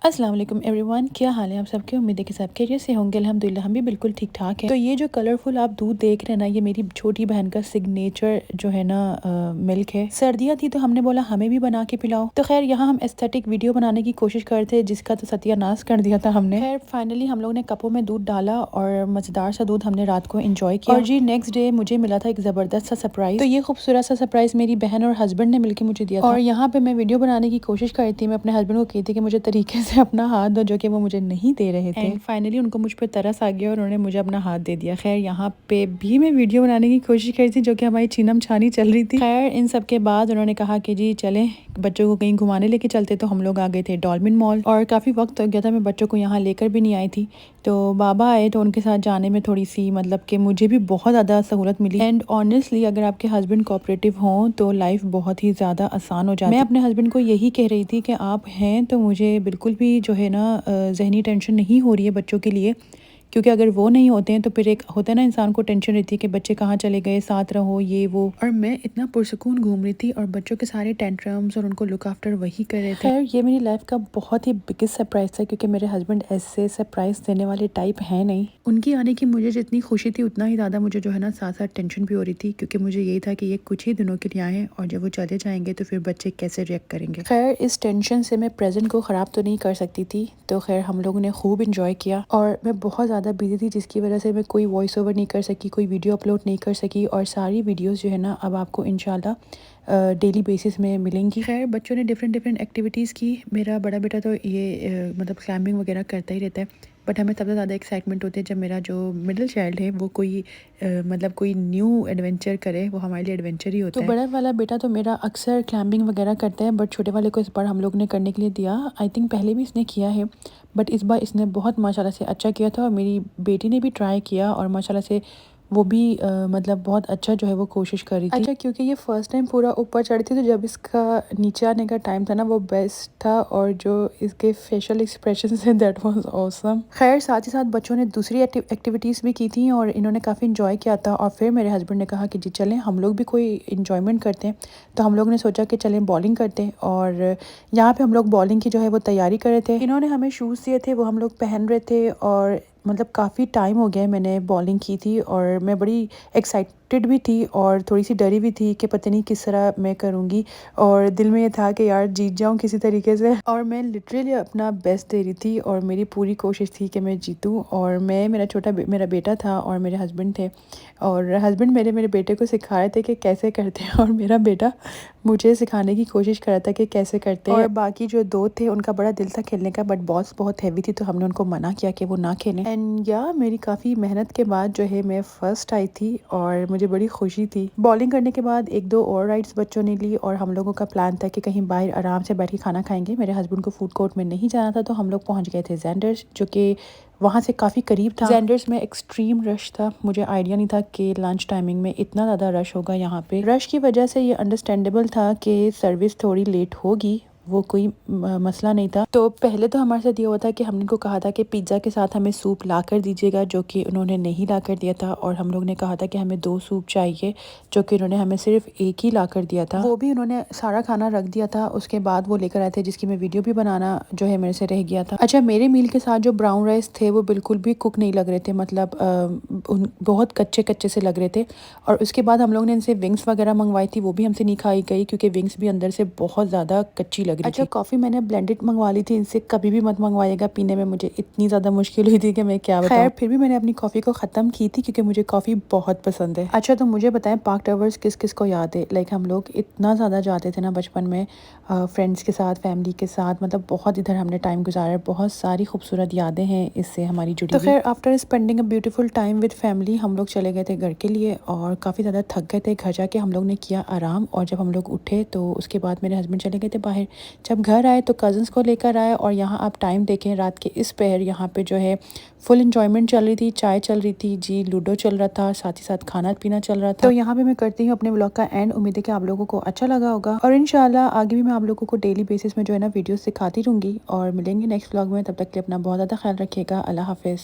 अस्सलाम वालेकुम एवरीवन, क्या हाल है आप सबके। उम्मीद है कि सब खैरियत से होंगे। अल्हम्दुलिल्लाह हम भी बिल्कुल ठीक ठाक हैं। तो ये जो कलरफुल आप दूध देख रहे हैं ना, ये मेरी छोटी बहन का सिग्नेचर जो है ना मिल्क है। सर्दियाँ थी तो हमने बोला हमें भी बना के पिलाओ। तो खैर यहाँ हम एस्थेटिक वीडियो बनाने की कोशिश कर थे, जिसका तो सत्यानाश कर दिया था हमने। खैर फाइनली हम लोग ने कपों में दूध डाला और मजेदार सा दूध हमने रात को एंजॉय किया। और जी नेक्स्ट डे मुझे मिला था एक जबरदस्त सा सरप्राइज। तो ये खूबसूरत सा सरप्राइज मेरी बहन और हस्बैंड ने मिलकर मुझे दिया था। और यहाँ पे मैं वीडियो बनाने की कोशिश कर रही थी। मैं अपने हस्बैंड को कहती कि मुझे तरीके से अपना हाथ दो, जो कि वो मुझे नहीं दे रहे थे। एंड फाइनली उनको मुझ पर तरस आ गया और उन्होंने मुझे अपना हाथ दे दिया। खैर यहाँ पे भी मैं वीडियो बनाने की कोशिश कर रही थी, जो कि हमारी छीनम छानी चल रही थी। खैर इन सब के बाद उन्होंने कहा कि जी चलें बच्चों को कहीं घुमाने लेके चलते। तो हम लोग आ गए थे डॉल्फिन मॉल और काफ़ी वक्त हो गया था मैं बच्चों को यहाँ लेकर भी नहीं आई थी। तो बाबा आए तो उनके साथ जाने में थोड़ी सी मतलब कि मुझे भी बहुत ज़्यादा सहूलत मिली। एंड ऑनेस्टली अगर आपके हस्बैंड कोऑपरेटिव हों तो लाइफ बहुत ही ज़्यादा आसान हो जाती है। मैं अपने हस्बैंड को यही कह रही थी कि आप हैं तो मुझे बिल्कुल भी जो है ना ज़हनी टेंशन नहीं हो रही है बच्चों के लिए, क्योंकि अगर वो नहीं होते हैं तो फिर एक होता है ना इंसान को टेंशन रहती है कि बच्चे कहाँ चले गए, साथ रहो ये वो। और मैं इतना पुरसकून घूम रही थी और बच्चों के सारे टेंट्रम्स और उनको लुक आफ्टर वही कर रहे थे। खैर ये मेरी लाइफ का बहुत ही बिगेस्ट सरप्राइज था, क्योंकि मेरे हस्बैंड ऐसे सरप्राइज देने वाले टाइप हैं नहीं। उनकी आने की मुझे जितनी खुशी थी उतना ही ज़्यादा मुझे जो है ना साथ साथ टेंशन भी हो रही थी, क्योंकि मुझे यही था कि ये कुछ ही दिनों के लिए आए और जब वो चले जाएंगे तो फिर बच्चे कैसे रिएक्ट करेंगे। खैर इस टेंशन से मैं प्रेजेंट को ख़राब तो नहीं कर सकती थी। तो खैर हम लोगों ने खूब इंजॉय किया और मैं बहुत ज़्यादा बिजी थी, जिसकी वजह से मैं कोई वॉइस ओवर नहीं कर सकी, कोई वीडियो अपलोड नहीं कर सकी। और सारी वीडियोस जो है ना अब आपको इंशाल्लाह डेली बेसिस में मिलेंगी। खैर बच्चों ने डिफरेंट एक्टिविटीज़ की। मेरा बड़ा बेटा तो ये मतलब क्लाइंबिंग वगैरह करता ही रहता है, बट हमें सबसे ज़्यादा एक्साइटमेंट होती है जब मेरा जो मिडिल चाइल्ड है वो कोई मतलब कोई न्यू एडवेंचर करे। वो हमारे लिए एडवेंचर ही होता है। तो बड़ा वाला बेटा तो मेरा अक्सर क्लाइंबिंग वगैरह करता है, बट छोटे वाले को इस बार हम लोग ने करने के लिए दिया। आई थिंक पहले भी इसने किया है, बट इस बार इसने बहुत माशाल्लाह से अच्छा किया था। और मेरी बेटी ने भी ट्राई किया और माशाल्लाह से वो भी मतलब बहुत अच्छा जो है वो कोशिश कर रही थी। अच्छा क्योंकि ये फर्स्ट टाइम पूरा ऊपर चढ़ी थी, तो जब इसका नीचे आने का टाइम था ना वो बेस्ट था। और जो इसके फेशियल एक्सप्रेशन है दैट वाज ऑसम। खैर साथ ही साथ बच्चों ने दूसरी एक्टिविटीज़ भी की थी और इन्होंने काफ़ी इंजॉय किया था। और फिर मेरे हस्बैंड ने कहा कि जी चलें हम लोग भी कोई इंजॉयमेंट करते हैं। तो हम लोग ने सोचा कि चलें बॉलिंग करते हैं। और यहाँ पे हम लोग बॉलिंग की जो है वो तैयारी कर रहे थे। इन्होंने हमें शूज़ दिए थे, वो हम लोग पहन रहे थे। और मतलब काफ़ी टाइम हो गया मैंने बॉलिंग की थी और मैं बड़ी एक्साइटेड भी थी और थोड़ी सी डरी भी थी कि पता नहीं किस तरह मैं करूँगी। और दिल में ये था कि यार जीत जाऊँ किसी तरीके से। और मैं लिटरली अपना बेस्ट दे रही थी और मेरी पूरी कोशिश थी कि मैं जीतूँ। और मैं मेरा बेटा था और मेरे हस्बैंड थे। और हस्बैंड मेरे बेटे को सिखा रहे थे कि कैसे करते हैं, और मेरा बेटा मुझे सिखाने की कोशिश कर रहा था कि कैसे करते हैं। और बाकी जो दो थे उनका बड़ा दिल था खेलने का, बट बॉल्स बहुत हैवी थी तो हमने उनको मना किया कि वो ना खेलें। एंड या मेरी काफ़ी मेहनत के बाद जो है मैं फर्स्ट आई थी और मुझे बड़ी खुशी थी। बॉलिंग करने के बाद एक दो और राइड्स बच्चों ने ली और हम लोगों का प्लान था कि कहीं बाहर आराम से बैठ के खाना खाएंगे। मेरे हस्बैंड को फूड कोर्ट में नहीं जाना था, तो हम लोग पहुँच गए थे जेंडर्स, जो कि वहाँ से काफ़ी करीब था। जेंडर्स में एक्सट्रीम रश था, मुझे आइडिया नहीं था कि लंच टाइमिंग में इतना ज़्यादा रश होगा। यहाँ पे रश की वजह से ये अंडरस्टैंडेबल था कि सर्विस थोड़ी लेट होगी, वो कोई मसला नहीं था। तो पहले तो हमारे साथ ये हुआ था कि हमने को कहा था कि पिज़्ज़ा के साथ हमें सूप ला कर दीजिएगा, जो कि उन्होंने नहीं ला कर दिया था। और हम लोग ने कहा था कि हमें 2 सूप चाहिए, जो कि उन्होंने हमें सिर्फ एक ही ला कर दिया था। वो भी उन्होंने सारा खाना रख दिया था, उसके बाद वो लेकर आए थे, जिसकी मैं वीडियो भी बनाना जो है मेरे से रह गया था। अच्छा मेरे मील के साथ जो ब्राउन राइस थे वो बिल्कुल भी कुक नहीं लग रहे थे, मतलब बहुत कच्चे कच्चे से लग रहे थे। और उसके बाद हम लोग ने इनसे विंग्स वगैरह मंगवाई थी, वो भी हमसे नहीं खाई गई क्योंकि विंग्स भी अंदर से बहुत ज़्यादा कच्ची लग रही थी। अच्छा कॉफ़ी मैंने ब्लेंडेड मंगवा ली थी, इनसे कभी भी मत मंगवाइएगा, पीने में मुझे इतनी ज़्यादा मुश्किल हुई थी कि मैं क्या बताऊं। खैर फिर भी मैंने अपनी कॉफ़ी को ख़त्म की थी क्योंकि मुझे कॉफ़ी बहुत पसंद है। अच्छा तो मुझे बताएं पार्क टावर्स किस किस को याद है। लाइक हम लोग इतना ज़्यादा जाते थे ना बचपन में, फ्रेंड्स के साथ, फैमिली के साथ, मतलब बहुत इधर हमने टाइम गुजारा। बहुत सारी खूबसूरत यादें हैं इससे हमारी जुड़ी। तो खैर after spending a beautiful time with family हम लोग चले गए थे घर के लिए और काफ़ी ज़्यादा थक गए थे। घर जाके हम लोग ने किया आराम और जब हम लोग उठे तो उसके बाद मेरे हस्बैंड चले गए थे बाहर। जब घर आए तो कज़न्स को लेकर आए और यहाँ आप टाइम देखें रात के इस पहर यहाँ पे जो है फुल एंजॉयमेंट चल रही थी, चाय चल रही थी जी, लूडो चल रहा था, साथ ही साथ खाना पीना चल रहा था। तो यहाँ पे मैं करती हूँ अपने व्लॉग का एंड। उम्मीद है कि आप लोगों को अच्छा लगा होगा और इंशाल्लाह आगे भी मैं आप लोगों को डेली बेसिस में जो है ना वीडियोस सिखाती रहूँगी और मिलेंगे नेक्स्ट व्लॉग में। तब तक के लिए अपना बहुत ज़्यादा ख्याल रखिएगा। अल्लाह हाफिज़।